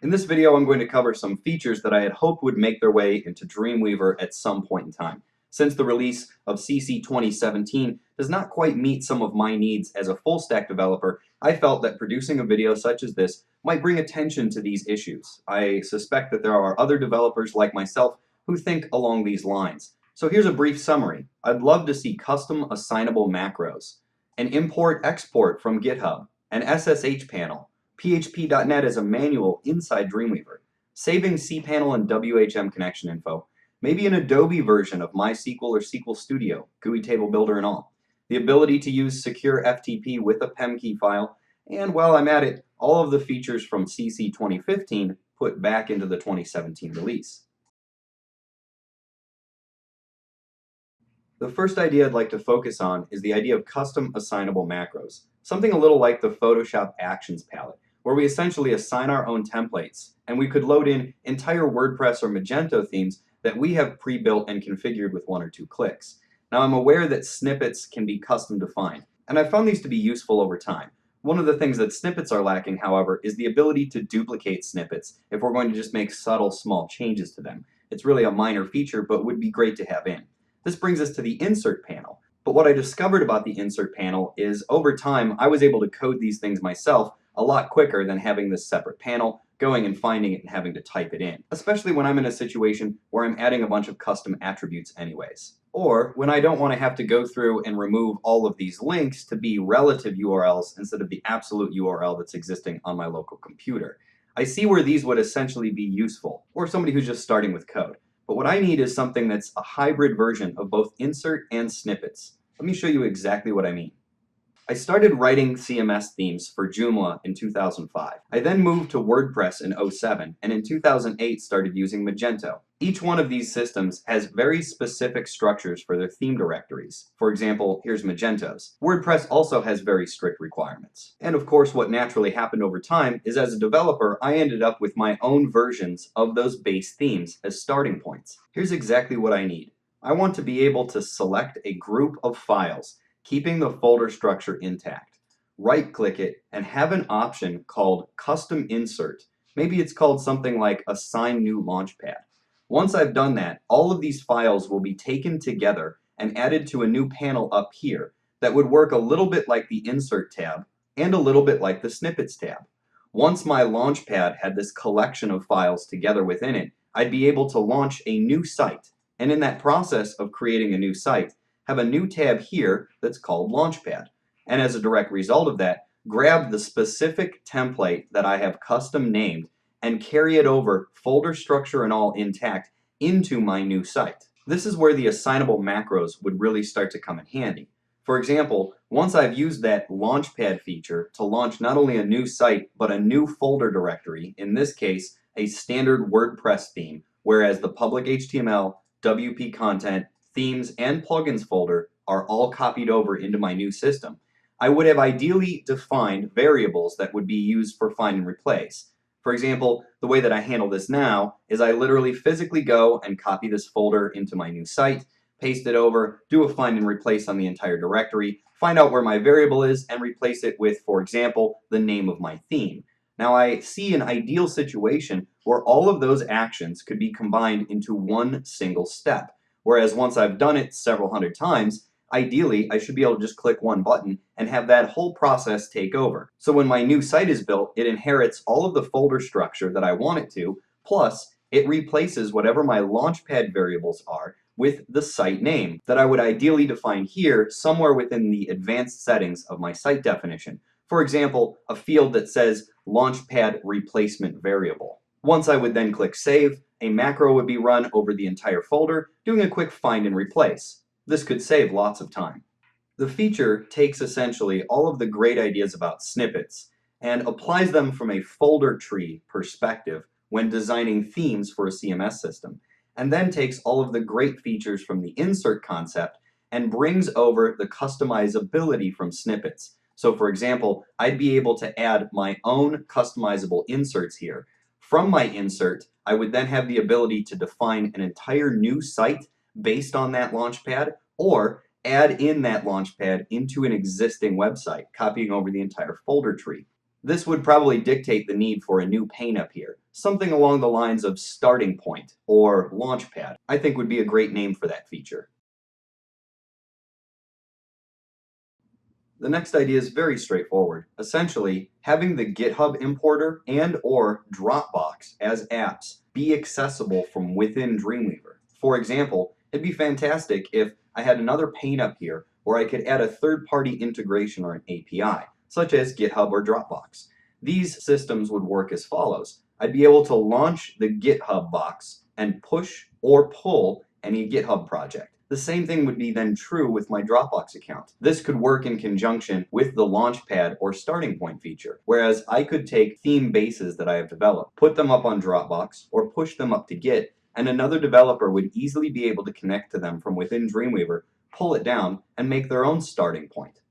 In this video, I'm going to cover some features that I had hoped would make their way into Dreamweaver at some point in time. Since the release of CC 2017 does not quite meet some of my needs as a full-stack developer, I felt that producing a video such as this might bring attention to these issues. I suspect that there are other developers like myself who think along these lines. So here's a brief summary. I'd love to see custom assignable macros, an import-export from GitHub, an SSH panel, PHP.NET as a manual inside Dreamweaver, saving CPANEL and WHM connection info, maybe an Adobe version of MySQL or SQLstudio, GUI table builder and all, the ability to use secure FTP with a PEM key file, and while I'm at it, all of the features from CC 2015 put back into the 2017 release. The first idea I'd like to focus on is the idea of custom assignable macros, something a little like the Photoshop Actions palette, where we essentially assign our own templates, and we could load in entire WordPress or Magento themes that we have pre-built and configured with 1 or 2 clicks. Now, I'm aware that snippets can be custom defined, and I've found these to be useful over time. One of the things that snippets are lacking, however, is the ability to duplicate snippets if we're going to just make subtle, small changes to them. It's really a minor feature, but would be great to have in. This brings us to the insert panel. But what I discovered about the insert panel is over time, I was able to code these things myself a lot quicker than having this separate panel, going and finding it and having to type it in, especially when I'm in a situation where I'm adding a bunch of custom attributes anyways. Or when I don't want to have to go through and remove all of these links to be relative URLs instead of the absolute URL that's existing on my local computer. I see where these would essentially be useful, or somebody who's just starting with code. But what I need is something that's a hybrid version of both insert and snippets. Let me show you exactly what I mean. I started writing CMS themes for Joomla in 2005. I then moved to WordPress in 2007, and in 2008 started using Magento. Each one of these systems has very specific structures for their theme directories. For example, here's Magento's. WordPress also has very strict requirements. And of course, what naturally happened over time is as a developer, I ended up with my own versions of those base themes as starting points. Here's exactly what I need. I want to be able to select a group of files, keeping the folder structure intact. Right-click it and have an option called Custom Insert. Maybe it's called something like Assign New Launchpad. Once I've done that, all of these files will be taken together and added to a new panel up here that would work a little bit like the Insert tab and a little bit like the Snippets tab. Once my Launchpad had this collection of files together within it, I'd be able to launch a new site. And in that process of creating a new site, have a new tab here that's called Launchpad. And as a direct result of that, grab the specific template that I have custom named and carry it over, folder structure and all intact, into my new site. This is where the assignable macros would really start to come in handy. For example, once I've used that Launchpad feature to launch not only a new site, but a new folder directory, in this case, a standard WordPress theme, whereas the public HTML, WP content, themes, and plugins folder are all copied over into my new system, I would have ideally defined variables that would be used for find and replace. For example, the way that I handle this now is I literally physically go and copy this folder into my new site, paste it over, do a find and replace on the entire directory, find out where my variable is, and replace it with, for example, the name of my theme. Now I see an ideal situation where all of those actions could be combined into one single step. Whereas once I've done it several hundred times, ideally I should be able to just click one button and have that whole process take over. So when my new site is built, it inherits all of the folder structure that I want it to, plus it replaces whatever my Launchpad variables are with the site name that I would ideally define here somewhere within the advanced settings of my site definition. For example, a field that says Launchpad replacement variable. Once I would then click Save, a macro would be run over the entire folder, doing a quick find and replace. This could save lots of time. The feature takes essentially all of the great ideas about snippets and applies them from a folder tree perspective when designing themes for a CMS system, and then takes all of the great features from the insert concept and brings over the customizability from snippets. So for example, I'd be able to add my own customizable inserts here. From my insert, I would then have the ability to define an entire new site based on that Launchpad, or add in that Launchpad into an existing website, copying over the entire folder tree. This would probably dictate the need for a new pane up here, something along the lines of starting point or launchpad. I think would be a great name for that feature. The next idea is very straightforward. Essentially, having the GitHub importer and or Dropbox as apps be accessible from within Dreamweaver. For example, it'd be fantastic if I had another pane up here where I could add a third-party integration or an API, such as GitHub or Dropbox. These systems would work as follows. I'd be able to launch the GitHub box and push or pull any GitHub project. The same thing would be then true with my Dropbox account. This could work in conjunction with the Launchpad or Starting Point feature, whereas I could take theme bases that I have developed, put them up on Dropbox, or push them up to Git, and another developer would easily be able to connect to them from within Dreamweaver, pull it down, and make their own starting point.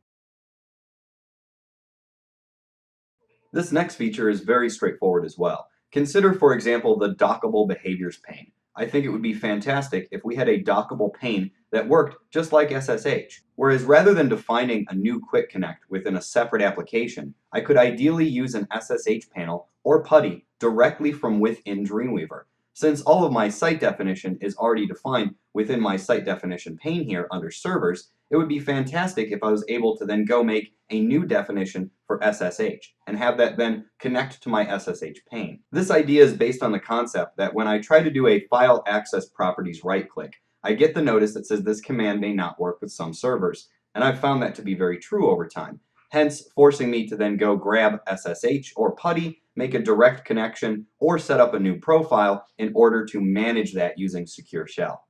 This next feature is very straightforward as well. Consider, for example, the Dockable behaviors pane. I think it would be fantastic if we had a dockable pane that worked just like SSH. Whereas rather than defining a new quick connect within a separate application, I could ideally use an SSH panel or PUTTY directly from within Dreamweaver. Since all of my site definition is already defined within my site definition pane here under servers, it would be fantastic if I was able to then go make a new definition for SSH and have that then connect to my SSH pane. This idea is based on the concept that when I try to do a file access properties right click, I get the notice that says this command may not work with some servers, and I've found that to be very true over time, hence forcing me to then go grab SSH or PuTTY, make a direct connection, or set up a new profile in order to manage that using Secure Shell.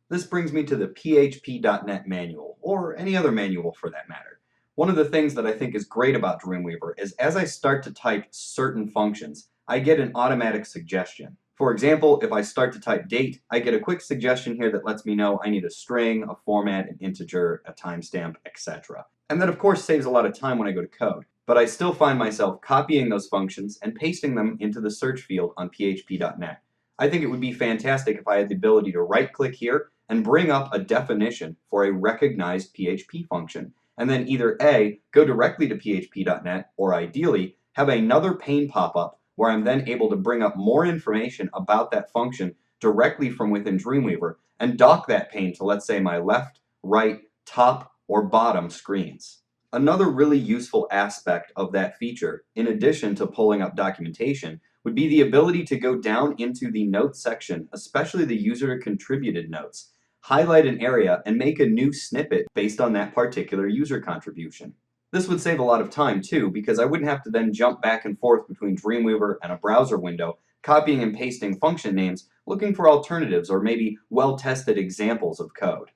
This brings me to the PHP.NET manual, or any other manual for that matter. One of the things that I think is great about Dreamweaver is as I start to type certain functions, I get an automatic suggestion. For example, if I start to type date, I get a quick suggestion here that lets me know I need a string, a format, an integer, a timestamp, etc. And that of course saves a lot of time when I go to code. But I still find myself copying those functions and pasting them into the search field on PHP.NET. I think it would be fantastic if I had the ability to right-click here and bring up a definition for a recognized PHP function, and then either A, go directly to PHP.NET, or ideally, have another pane pop up where I'm then able to bring up more information about that function directly from within Dreamweaver and dock that pane to, let's say, my left, right, top, or bottom screens. Another really useful aspect of that feature, in addition to pulling up documentation, would be the ability to go down into the notes section, especially the user contributed notes, highlight an area, and make a new snippet based on that particular user contribution. This would save a lot of time too, because I wouldn't have to then jump back and forth between Dreamweaver and a browser window, copying and pasting function names, looking for alternatives or maybe well-tested examples of code.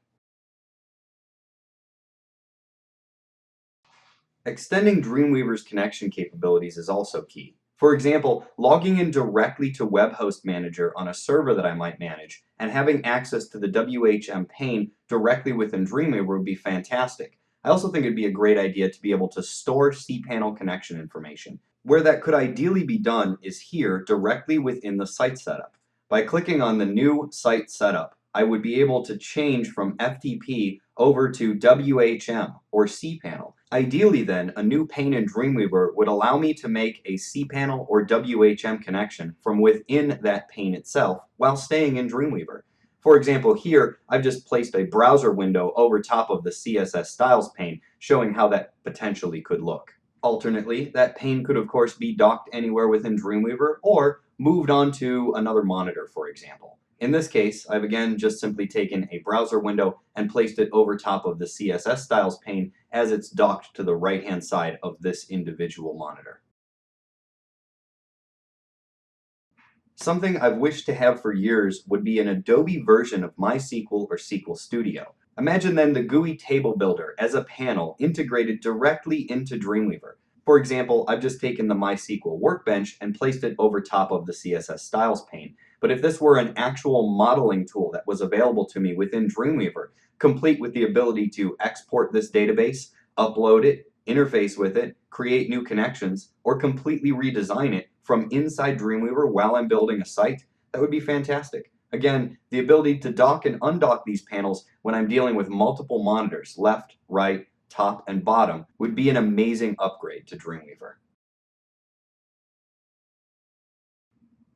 Extending Dreamweaver's connection capabilities is also key. For example, logging in directly to Web Host Manager on a server that I might manage and having access to the WHM pane directly within Dreamweaver would be fantastic. I also think it'd be a great idea to be able to store cPanel connection information. Where that could ideally be done is here directly within the site setup. By clicking on the new site setup, I would be able to change from FTP over to WHM or cPanel. Ideally then, a new pane in Dreamweaver would allow me to make a cPanel or WHM connection from within that pane itself while staying in Dreamweaver. For example, here I've just placed a browser window over top of the CSS styles pane, showing how that potentially could look. Alternately, that pane could of course be docked anywhere within Dreamweaver or moved onto another monitor, for example. In this case, I've again just simply taken a browser window and placed it over top of the CSS styles pane as it's docked to the right-hand side of this individual monitor. Something I've wished to have for years would be an Adobe version of MySQL or SQLstudio. Imagine then the GUI table builder as a panel integrated directly into Dreamweaver. For example, I've just taken the MySQL workbench and placed it over top of the CSS styles pane. But if this were an actual modeling tool that was available to me within Dreamweaver, complete with the ability to export this database, upload it, interface with it, create new connections, or completely redesign it from inside Dreamweaver while I'm building a site, that would be fantastic. Again, the ability to dock and undock these panels when I'm dealing with multiple monitors, left, right, top, and bottom would be an amazing upgrade to Dreamweaver.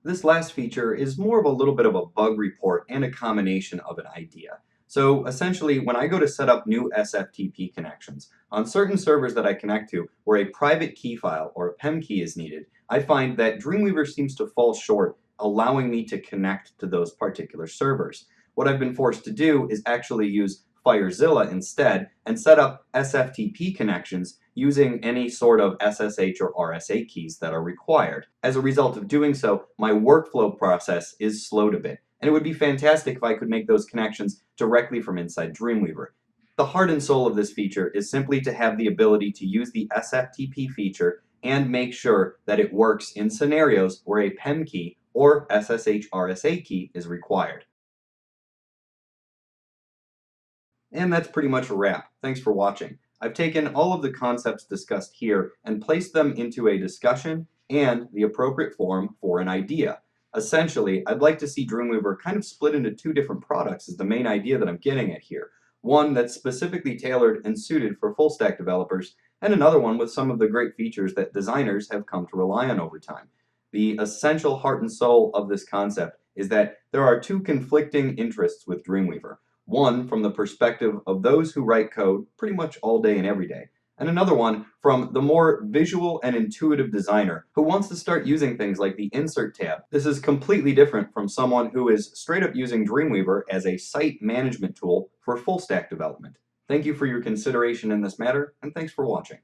This last feature is more of a little bit of a bug report and a combination of an idea. So essentially, when I go to set up new SFTP connections, on certain servers that I connect to where a private key file or a PEM key is needed, I find that Dreamweaver seems to fall short, allowing me to connect to those particular servers. What I've been forced to do is actually use FireZilla instead and set up SFTP connections using any sort of SSH or RSA keys that are required. As a result of doing so, my workflow process is slowed a bit, and it would be fantastic if I could make those connections directly from inside Dreamweaver. The heart and soul of this feature is simply to have the ability to use the SFTP feature and make sure that it works in scenarios where a PEM key or SSH RSA key is required. And that's pretty much a wrap. Thanks for watching. I've taken all of the concepts discussed here and placed them into a discussion and the appropriate form for an idea. Essentially, I'd like to see Dreamweaver kind of split into two different products is the main idea that I'm getting at here. One that's specifically tailored and suited for full stack developers, and another one with some of the great features that designers have come to rely on over time. The essential heart and soul of this concept is that there are two conflicting interests with Dreamweaver. One from the perspective of those who write code pretty much all day and every day, and another one from the more visual and intuitive designer who wants to start using things like the Insert tab. This is completely different from someone who is straight up using Dreamweaver as a site management tool for full stack development. Thank you for your consideration in this matter, and thanks for watching.